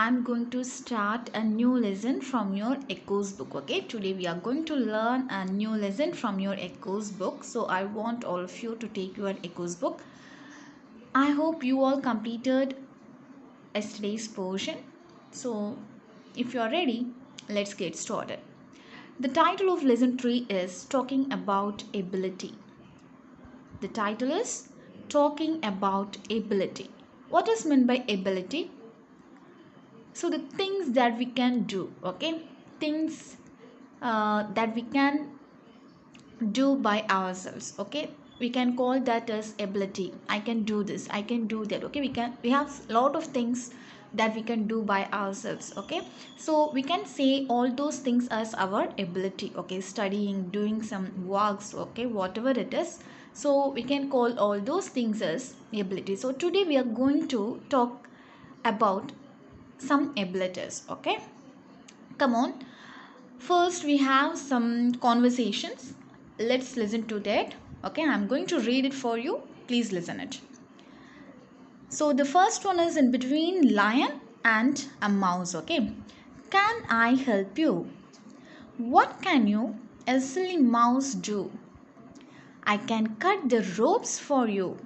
I'm going to start a new lesson from your Echoes book. Okay, today we are going to learn a new lesson from your Echoes book. So I want all of you to take your Echoes book. I hope you all completed yesterday's portion. So if you are ready, let's get started. The title of lesson 3 is Talking About Ability. The title is Talking About Ability. What is meant by ability? So the things that we can do, okay, things that we can do by ourselves, okay, we can call that as ability. I can do this, I can do that, okay, we have a lot of things that we can do by ourselves, okay. So we can say all those things as our ability, okay, studying, doing some works, okay, whatever it is. So we can call all those things as ability. So today we are going to talk about some abilities, okay. Come on, first we have some conversations. Let's listen to that, okay. I'm going to read it for you, please listen it. So the first one is in between lion and a mouse, okay. Can I help you? What can you, a silly mouse, do? I can cut the ropes for you.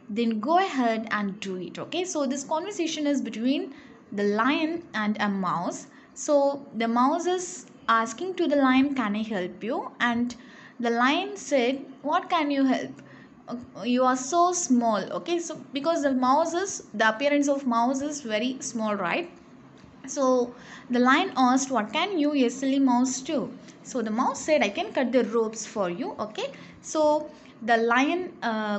Then go ahead and do it, okay. So this conversation is between the lion and a mouse. So the mouse is asking to the lion, can I help you? And the lion said, what can you help? You are so small, okay. So because the appearance of mouse is very small, right? So the lion asked, what can you, a silly mouse, do? So the mouse said, I can cut the ropes for you, okay. So the lion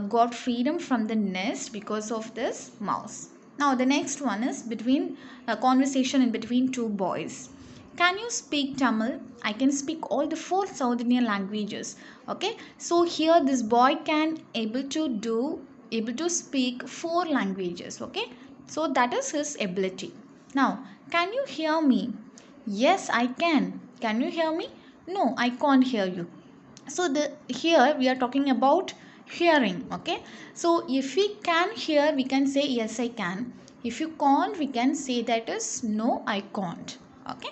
got freedom from the nest because of this mouse. Now the next one is between a conversation in between two boys. Can you speak Tamil? I can speak all the 4 South Indian languages, okay. So here this boy can able to speak 4 languages, okay. So that is his ability. Now, can you hear me? Yes, I can. Can you hear me? No, I can't hear you. So here we are talking about hearing, okay. So if we can hear, we can say yes, I can. If you can't, we can say that is no, I can't, okay.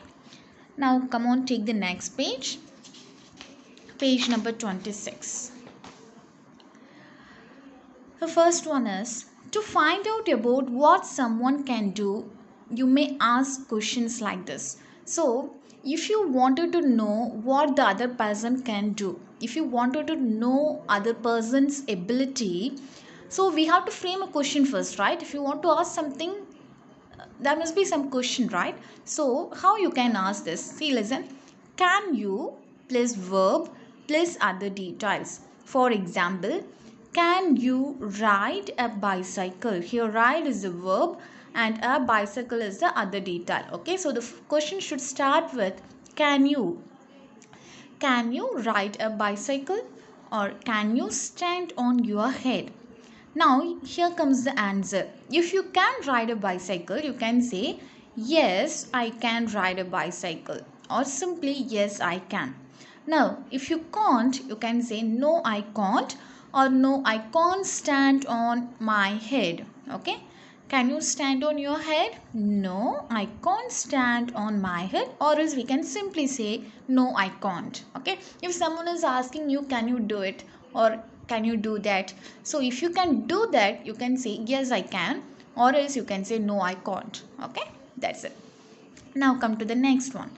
Now come on, take the next page. Page number 26. The first one is, to find out about what someone can do, you may ask questions like this. So, if you wanted to know what the other person can do, if you wanted to know other person's ability, so we have to frame a question first, right? If you want to ask something, there must be some question, right? So, how you can ask this? See, listen. Can you plus verb plus other details? For example, can you ride a bicycle? Here, ride is the verb and a bicycle is the other detail. Okay, so the question should start with can you? Can you ride a bicycle? Or can you stand on your head? Now, here comes the answer. If you can ride a bicycle, you can say, yes, I can ride a bicycle. Or simply, yes, I can. Now, if you can't, you can say, no, I can't. Or no, I can't stand on my head. Okay. Can you stand on your head? No, I can't stand on my head. Or else we can simply say, no, I can't. Okay. If someone is asking you, can you do it? Or can you do that? So if you can do that, you can say, yes, I can. Or else you can say, no, I can't. Okay. That's it. Now come to the next one.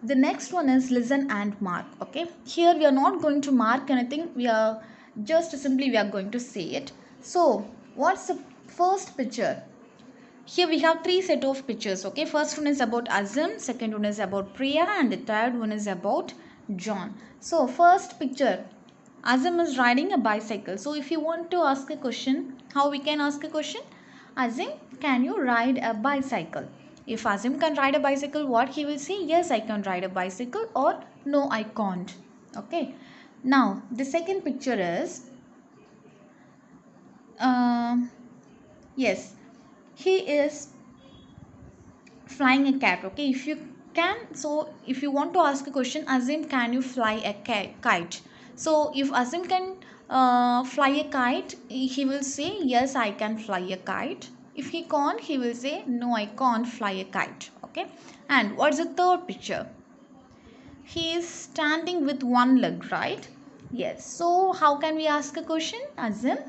The next one is listen and mark, okay. Here we are not going to mark anything, we are just simply we are going to say it. So what's the first picture? Here we have 3 set of pictures, okay. First one is about Azim, second one is about Priya, and the third one is about John. So first picture, Azim is riding a bicycle. So if you want to ask a question, how we can ask a question? Azim, can you ride a bicycle? If Azim can ride a bicycle, what he will say? Yes, I can ride a bicycle, or no, I can't. Okay. Now, the second picture is, yes, he is flying a kite, okay. If you can, so if you want to ask a question, Azim, can you fly a kite? So if Azim can fly a kite, he will say, yes, I can fly a kite. If he can't, he will say, no, I can't fly a kite. Okay. And what's the third picture? He is standing with one leg, right? Yes. So how can we ask a question? Azim,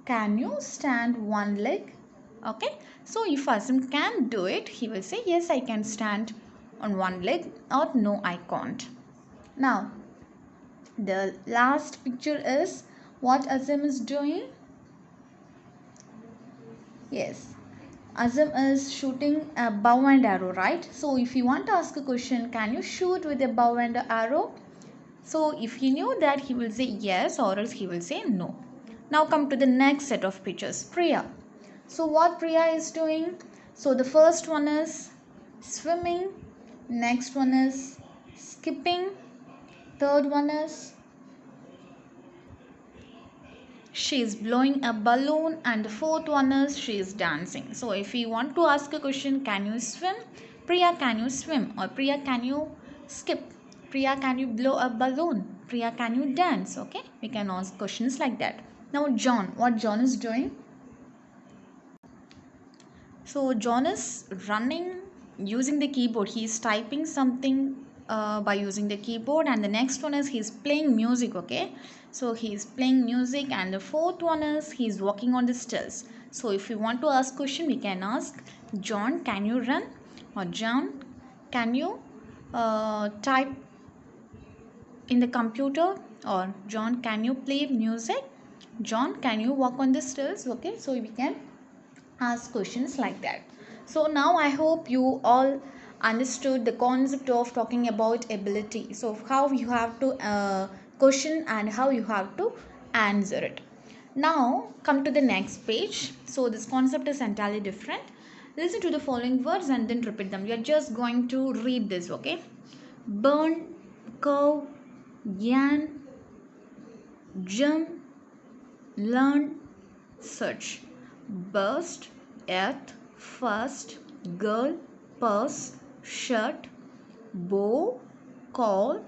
can you stand one leg? Okay. So if Azim can do it, he will say, yes, I can stand on one leg, or no, I can't. Now, the last picture is what Azim is doing. Yes, Azam is shooting a bow and arrow, right? So if you want to ask a question, can you shoot with a bow and arrow? So if he knew that, he will say yes, or else he will say no. Now come to the next set of pictures. Priya. So what Priya is doing? So the first one is swimming. Next one is skipping. Third one is she is blowing a balloon, and the fourth one is she is dancing. So if you want to ask a question, can you swim? Priya, can you swim? Or Priya, can you skip? Priya, can you blow a balloon? Priya, can you dance? Okay, we can ask questions like that. Now John, what John is doing? So John is running using the keyboard. He is typing something by using the keyboard, and the next one is he's playing music. Okay, so he's playing music, and the fourth one is he's walking on the stairs. So if you want to ask question, we can ask John, can you run? Or John, can you type in the computer? Or John, can you play music? John, can you walk on the stairs? Okay, so we can ask questions like that. So now I hope you all understood the concept of talking about ability. So how you have to question and how you have to answer it. Now come to the next page. So this concept is entirely different. Listen to the following words and then repeat them. We are just going to read this, okay? Burn, curve, yarn, jump, learn, search. Burst, earth, first, girl, purse, shirt, bow, call,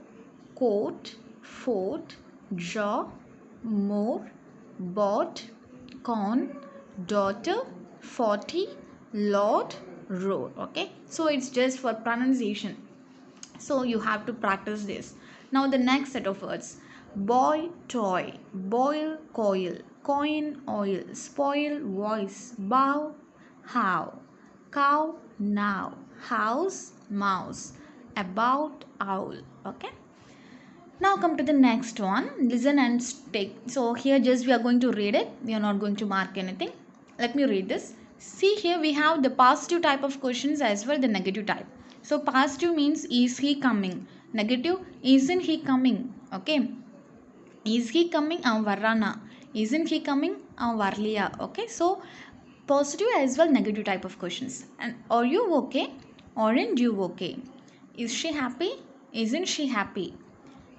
coat, fort, jaw, more, bought, corn, daughter, 40, lord, road. Okay, so it's just for pronunciation, so you have to practice this. Now the next set of words: boy, toy, boil, coil, coin, oil, spoil, voice, bow, how, cow, now, house, mouse, about, owl. Okay, now come to the next one. Listen and take. So here just we are going to read it. We are not going to mark anything. Let me read this. See, here we have the positive type of questions as well the negative type. So positive means is he coming. Negative, isn't he coming. Okay. Is he coming? Varana. Isn't he coming? Varlia. Okay. So positive as well negative type of questions. And are you okay? Aren't you okay? Is she happy? Isn't she happy?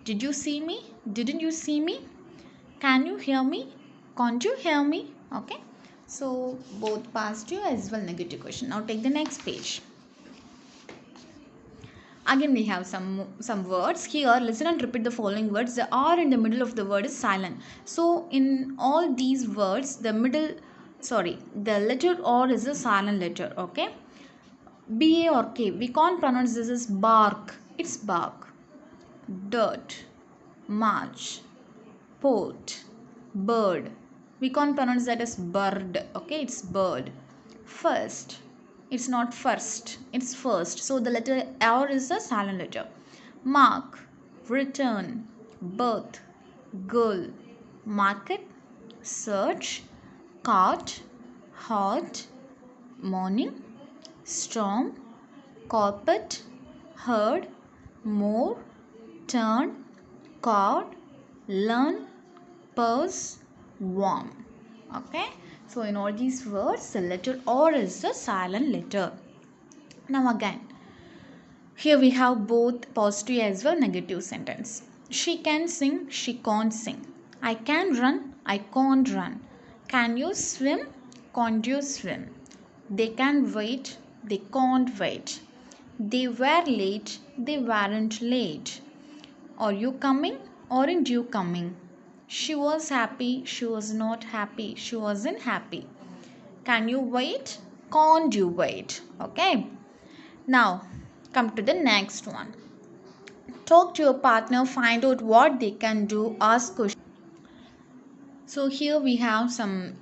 Did you see me? Didn't you see me? Can you hear me? Can't you hear me? Okay. So both positive as well negative question. Now take the next page. Again we have some words here. Listen and repeat the following words. The R in the middle of the word is silent. So in all these words, the letter R is a silent letter. Okay. B, A or K. We can't pronounce this as bark. It's bark. Dirt, march, port, bird. We can't pronounce that as bird. Okay, it's bird. First, it's not first, it's first. So the letter R is a silent letter. Mark, return, birth, girl, market, search, cart, hot, morning, storm, carpet, herd, more, turn, cord, learn, purse, warm. Okay, so in all these words the letter R is the silent letter. Now again here we have both positive as well negative sentence. She can sing, she can't sing. I can run, I can't run. Can you swim? Can't you swim? They can wait, they can't wait. They were late, they weren't late. Are you coming? Aren't you coming? She was happy, she was not happy, she wasn't happy. Can you wait? Can't you wait? Okay. Now, come to the next one. Talk to your partner, find out what they can do, ask questions. So here we have some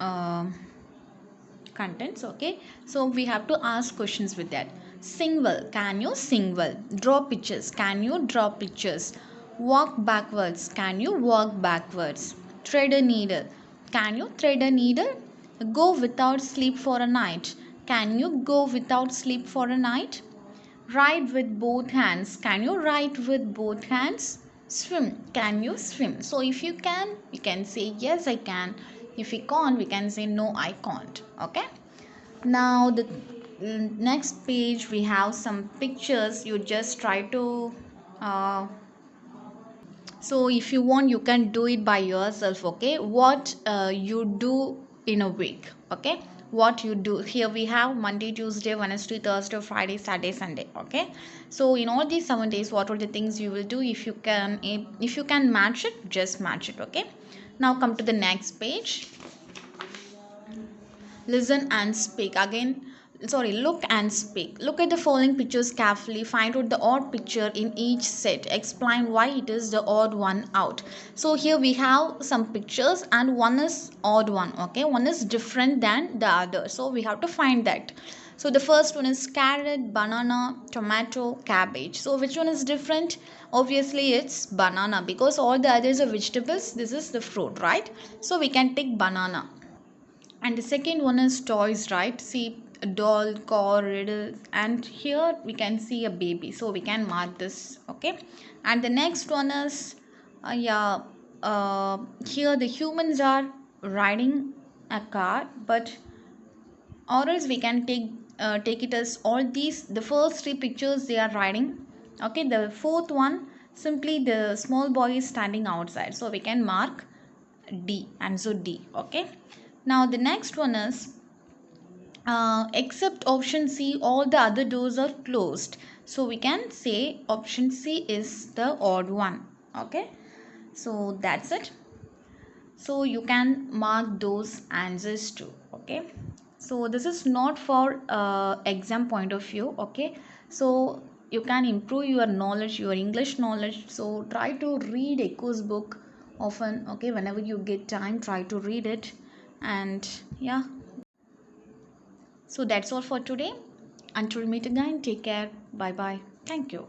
contents. Okay, so we have to ask questions with that. Sing well. Can you sing well? Draw pictures. Can you draw pictures? Walk backwards. Can you walk backwards? Thread a needle. Can you thread a needle? Go without sleep for a night. Can you go without sleep for a night? Write with both hands. Can you write with both hands? Swim. Can you swim? So if you can say yes I can. If you can't, we can say no I can't. Okay. Now the next page we have some pictures. You just try to so if you want you can do it by yourself. Okay, what you do in a week. Okay, what you do. Here we have Monday, Tuesday, Wednesday, Thursday, Friday, Saturday, Sunday. Okay, so in all these 7 days what are the things you will do? If you can match it, just match it. Okay, now come to the next page. Listen and speak again. Sorry, look and speak. Look at the following pictures carefully. Find out the odd picture in each set. Explain why it is the odd one out. So here we have some pictures and one is odd one. Okay, one is different than the other, so we have to find that. So the first one is carrot, banana, tomato, cabbage. So which one is different? Obviously it's banana, because all the others are vegetables, this is the fruit, right? So we can take banana. And the second one is toys, right? See a doll, car, riddle, and here we can see a baby, so we can mark this. Okay, and the next one is yeah, here the humans are riding a car, but or else we can take it as all these, the first three pictures they are riding. Okay, the fourth one simply the small boy is standing outside, so we can mark D, and so D. Okay, now the next one is except option C, all the other doors are closed. So we can say option C is the odd one. Okay, so that's it. So you can mark those answers too. Okay, so this is not for exam point of view. Okay, so you can improve your knowledge, your English knowledge. So try to read Echo's book often. Okay, whenever you get time, try to read it. And yeah, so that's all for today. Until we meet again, take care. Bye bye. Thank you.